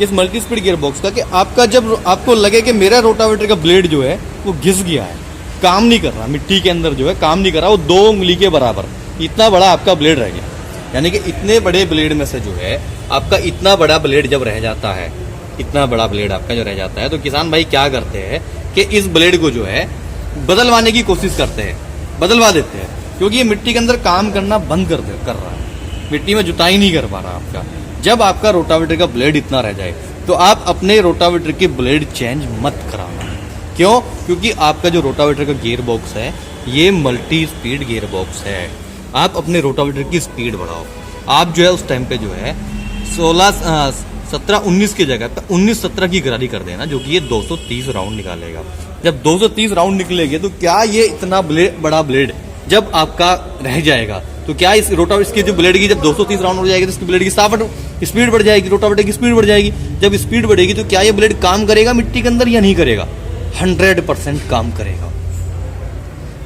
इस multi speed gear box का कि आपका जब आपको लगे कि मेरा रोटावेटर का ब्लेड जो है वो घिस गया है, काम नहीं कर रहा, मिट्टी के अंदर जो है काम नहीं कर रहा, वो 2 उंगली के बराबर इतना बड़ा आपका ब्लेड रह गया, यानी कि इतने बड़े ब्लेड में से जो है आपका इतना बड़ा ब्लेड जब रह जाता है, इतना बड़ा ब्लेड आपका जो रह जाता है, तो किसान भाई क्या करते हैं कि इस ब्लेड को जो है बदलवाने की कोशिश करते हैं, बदलवा देते हैं, क्योंकि ये मिट्टी के अंदर काम करना बंद कर रहा है, मिट्टी में जुताई नहीं कर पा रहा आपका। जब आपका रोटावेटर का ब्लेड इतना रह जाए तो आप अपने रोटावेटर की ब्लेड चेंज मत कराना। क्यों? क्योंकि आपका जो रोटावेटर का गियर बॉक्स है ये मल्टी स्पीड गियर बॉक्स है। आप अपने रोटावेटर की स्पीड बढ़ाओ। आप जो है उस टाइम पे जो है 17-19 की जगह पे 19-17 की गरारी कर देना, जो कि ये 230 राउंड निकालेगा। जब 230 राउंड निकलेंगे तो क्या ये इतना बड़ा ब्लेड जब आपका रह जाएगा तो क्या इस रोटावेटर इसकी जो ब्लेड की जब 230 राउंड हो जाएगी तो इसकी ब्लेड की स्पीड बढ़ जाएगी, रोटावेटर की स्पीड बढ़ जाएगी। जब स्पीड बढ़ेगी तो क्या ये ब्लेड काम करेगा मिट्टी के अंदर या नहीं करेगा? 100% काम करेगा।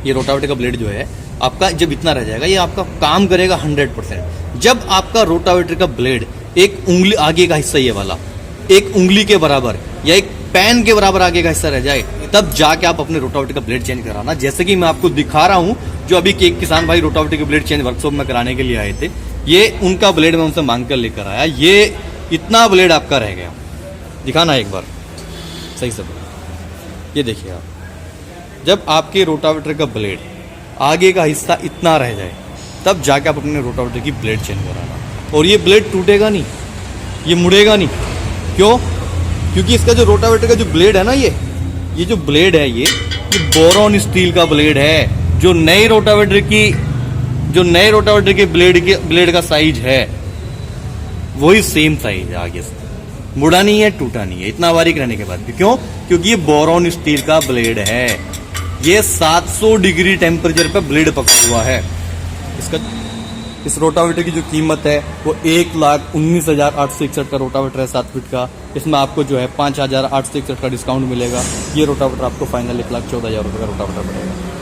ये रोटावेटर का ब्लेड जो है आपका जब इतना रह जाएगा ये आपका काम करेगा 100%। जब आपका रोटावेटर का ब्लेड एक उंगली आगे का हिस्सा, ये वाला एक उंगली के बराबर या एक पैन के बराबर आगे का हिस्सा रह जाए, तब जाके आप अपने रोटावेटर का ब्लेड चेंज कराना। जैसे कि मैं आपको दिखा रहा हूं, जो अभी के एक किसान भाई रोटावेटर के ब्लेड चेंज वर्कशॉप में कराने के लिए आए थे, ये उनका ब्लेड मैं उनसे मांग कर लेकर आया, ये इतना ब्लेड आपका रह गया। दिखाना एक बार सही से, ये देखिए आप, जब आपके रोटावेटर का ब्लेड आगे का हिस्सा इतना रह जाए तब जाके आप अपने रोटावेटर की ब्लेड चेंज कराना। और ये ब्लेड टूटेगा नहीं, ये मुड़ेगा नहीं। क्यों? क्योंकि इसका जो रोटावेटर का जो ब्लेड है ना, ये जो ब्लेड है ये बोरॉन स्टील का ब्लेड है। जो नए रोटावेटर के ब्लेड का साइज है वही सेम साइज है, आगे से मुड़ा नहीं है, टूटा नहीं है, इतना बारीक रहने के बाद भी। क्यों? क्योंकि ये बोरॉन स्टील का ब्लेड है। ये 700 डिग्री टेम्परेचर पे ब्लेड पका हुआ है। इस रोटावेटर की जो कीमत है वो 1,19,861 का रोटावेटर है 7 फीट का। इसमें आपको जो है 5,861 का डिस्काउंट मिलेगा। ये रोटावेटर आपको फाइनल 1,14,000 रुपये का रोटावेटर पड़ेगा।